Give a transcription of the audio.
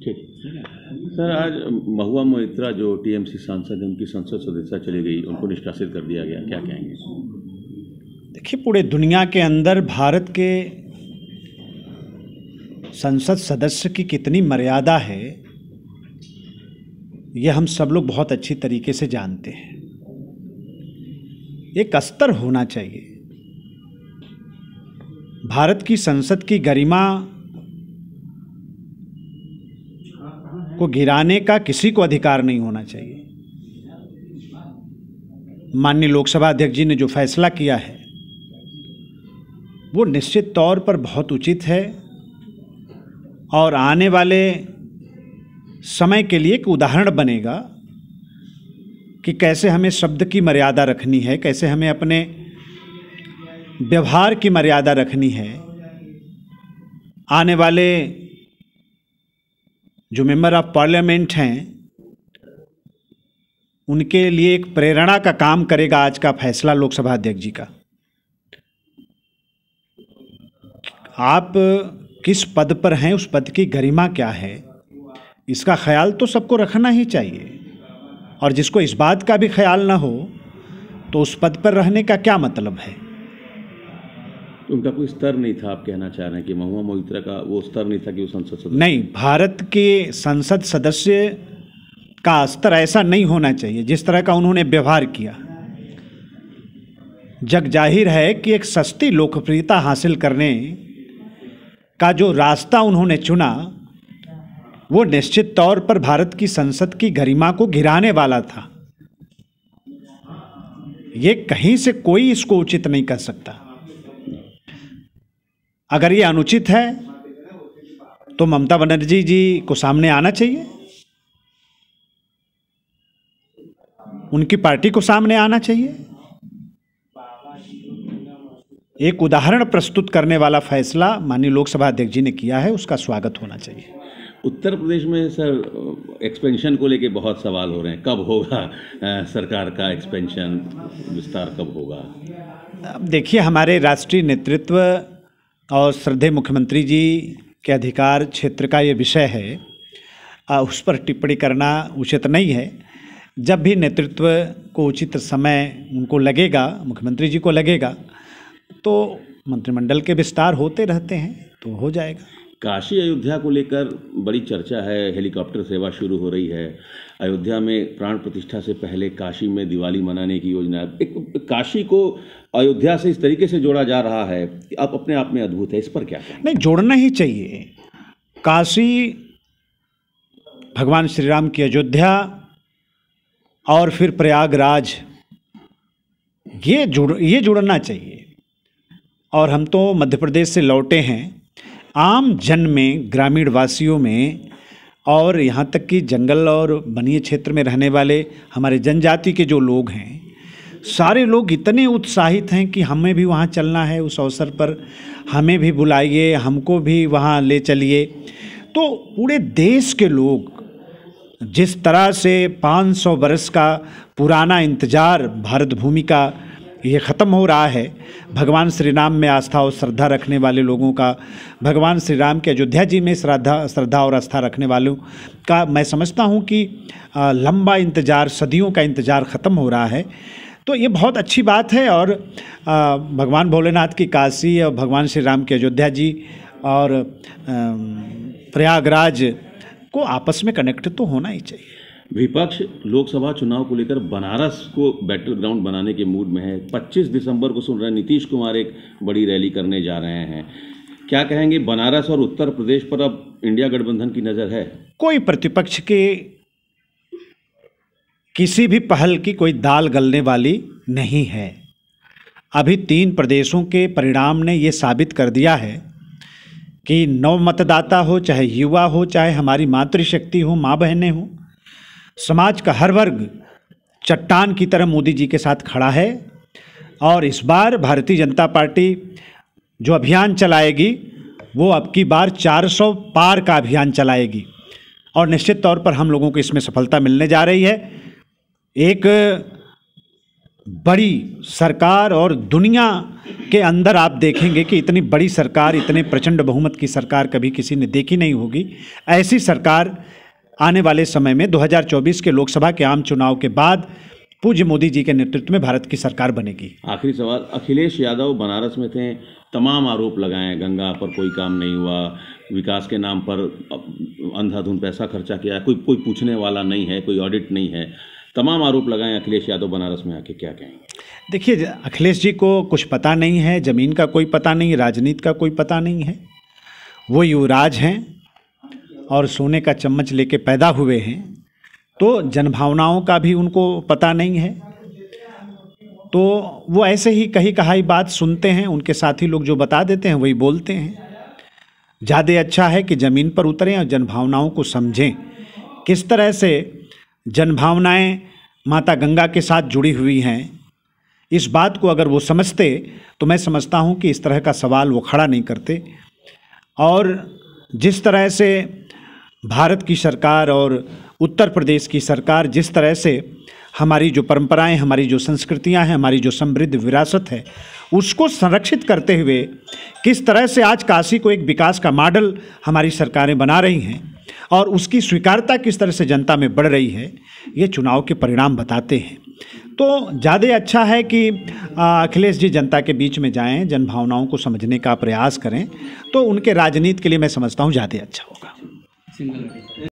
ठीक सर, आज महुआ मोइत्रा जो टीएमसी सांसद हैं, उनकी संसद सदस्यता चली गई, उनको निष्कासित कर दिया गया, क्या कहेंगे? देखिए, पूरे दुनिया के अंदर भारत के संसद सदस्य की कितनी मर्यादा है, ये हम सब लोग बहुत अच्छी तरीके से जानते हैं। एक स्तर होना चाहिए। भारत की संसद की गरिमा को गिराने का किसी को अधिकार नहीं होना चाहिए। माननीय लोकसभा अध्यक्ष जी ने जो फैसला किया है वो निश्चित तौर पर बहुत उचित है और आने वाले समय के लिए एक उदाहरण बनेगा कि कैसे हमें शब्द की मर्यादा रखनी है, कैसे हमें अपने व्यवहार की मर्यादा रखनी है। आने वाले जो मेंबर ऑफ पार्लियामेंट हैं उनके लिए एक प्रेरणा का काम करेगा आज का फैसला लोकसभा अध्यक्ष जी का। आप किस पद पर हैं, उस पद की गरिमा क्या है, इसका ख्याल तो सबको रखना ही चाहिए। और जिसको इस बात का भी ख्याल ना हो तो उस पद पर रहने का क्या मतलब है? उनका कोई स्तर नहीं था, आप कहना चाह रहे हैं कि महुआ मोइत्रा का वो स्तर नहीं था कि वो संसद सदस्य? नहीं, भारत के संसद सदस्य का स्तर ऐसा नहीं होना चाहिए जिस तरह का उन्होंने व्यवहार किया। जग जाहिर है कि एक सस्ती लोकप्रियता हासिल करने का जो रास्ता उन्होंने चुना वो निश्चित तौर पर भारत की संसद की गरिमा को गिराने वाला था। ये कहीं से कोई इसको उचित नहीं कर सकता। अगर ये अनुचित है तो ममता बनर्जी जी को सामने आना चाहिए, उनकी पार्टी को सामने आना चाहिए। एक उदाहरण प्रस्तुत करने वाला फैसला माननीय लोकसभा अध्यक्ष जी ने किया है, उसका स्वागत होना चाहिए। उत्तर प्रदेश में सर एक्सपेंशन को लेके बहुत सवाल हो रहे हैं, कब होगा सरकार का एक्सपेंशन, विस्तार कब होगा? अब देखिए, हमारे राष्ट्रीय नेतृत्व और श्रद्धेय मुख्यमंत्री जी के अधिकार क्षेत्र का ये विषय है, उस पर टिप्पणी करना उचित नहीं है। जब भी नेतृत्व को उचित समय उनको लगेगा, मुख्यमंत्री जी को लगेगा, तो मंत्रिमंडल के विस्तार होते रहते हैं, तो हो जाएगा। काशी अयोध्या को लेकर बड़ी चर्चा है, हेलीकॉप्टर सेवा शुरू हो रही है। अयोध्या में प्राण प्रतिष्ठा से पहले काशी में दिवाली मनाने की योजना, एक काशी को अयोध्या से इस तरीके से जोड़ा जा रहा है, आप अपने आप में अद्भुत है। इस पर क्या कहें? नहीं, जोड़ना ही चाहिए। काशी भगवान श्री राम की अयोध्या और फिर प्रयागराज, ये जुड़ना चाहिए। और हम तो मध्य प्रदेश से लौटे हैं। आम जन में, ग्रामीण वासियों में और यहाँ तक कि जंगल और वनीय क्षेत्र में रहने वाले हमारे जनजाति के जो लोग हैं, सारे लोग इतने उत्साहित हैं कि हमें भी वहाँ चलना है, उस अवसर पर हमें भी बुलाइए, हमको भी वहाँ ले चलिए। तो पूरे देश के लोग जिस तरह से 500 बरस का पुराना इंतज़ार भारत भूमि का ये ख़त्म हो रहा है, भगवान श्री राम में आस्था और श्रद्धा रखने वाले लोगों का, भगवान श्री राम के अयोध्या जी में श्रद्धा और आस्था रखने वालों का, मैं समझता हूँ कि लंबा इंतज़ार, सदियों का इंतज़ार ख़त्म हो रहा है। तो ये बहुत अच्छी बात है। और भगवान भोलेनाथ की काशी और भगवान श्री राम के अयोध्या जी और प्रयागराज को आपस में कनेक्ट तो होना ही चाहिए। विपक्ष लोकसभा चुनाव को लेकर बनारस को बैटल ग्राउंड बनाने के मूड में है। 25 दिसंबर को सुन रहे हैं नीतीश कुमार एक बड़ी रैली करने जा रहे हैं। क्या कहेंगे, बनारस और उत्तर प्रदेश पर अब इंडिया गठबंधन की नज़र है? कोई प्रतिपक्ष के किसी भी पहल की कोई दाल गलने वाली नहीं है। अभी 3 प्रदेशों के परिणाम ने ये साबित कर दिया है कि नव मतदाता हो, चाहे युवा हो, चाहे हमारी मातृशक्ति हो, माँ बहनें हो, समाज का हर वर्ग चट्टान की तरह मोदी जी के साथ खड़ा है। और इस बार भारतीय जनता पार्टी जो अभियान चलाएगी वो अब की बार 400 पार का अभियान चलाएगी और निश्चित तौर पर हम लोगों को इसमें सफलता मिलने जा रही है। एक बड़ी सरकार और दुनिया के अंदर आप देखेंगे कि इतनी बड़ी सरकार, इतने प्रचंड बहुमत की सरकार कभी किसी ने देखी नहीं होगी। ऐसी सरकार आने वाले समय में 2024 के लोकसभा के आम चुनाव के बाद पूज्य मोदी जी के नेतृत्व में भारत की सरकार बनेगी। आखिरी सवाल, अखिलेश यादव बनारस में थे, तमाम आरोप लगाए, गंगा पर कोई काम नहीं हुआ, विकास के नाम पर अंधाधुंध पैसा खर्चा किया, कोई पूछने वाला नहीं है, कोई ऑडिट नहीं है, तमाम आरोप लगाए। अखिलेश यादव बनारस में आके क्या कहेंगे? देखिए, अखिलेश जी को कुछ पता नहीं है, ज़मीन का कोई पता नहीं, राजनीति का कोई पता नहीं है। वो युवराज हैं और सोने का चम्मच लेके पैदा हुए हैं, तो जनभावनाओं का भी उनको पता नहीं है। तो वो ऐसे ही कही कहाई बात सुनते हैं, उनके साथी लोग जो बता देते हैं वही बोलते हैं। ज़्यादा अच्छा है कि ज़मीन पर उतरें और जनभावनाओं को समझें, किस तरह से जनभावनाएं माता गंगा के साथ जुड़ी हुई हैं। इस बात को अगर वो समझते तो मैं समझता हूँ कि इस तरह का सवाल वो खड़ा नहीं करते। और जिस तरह से भारत की सरकार और उत्तर प्रदेश की सरकार जिस तरह से हमारी जो परंपराएं, हमारी जो संस्कृतियां हैं, हमारी जो समृद्ध विरासत है, उसको संरक्षित करते हुए किस तरह से आज काशी को एक विकास का मॉडल हमारी सरकारें बना रही हैं और उसकी स्वीकार्यता किस तरह से जनता में बढ़ रही है, ये चुनाव के परिणाम बताते हैं। तो ज़्यादा अच्छा है कि अखिलेश जी जनता के बीच में जाएं, जनभावनाओं को समझने का प्रयास करें, तो उनके राजनीति के लिए मैं समझता हूँ ज़्यादा अच्छा होगा।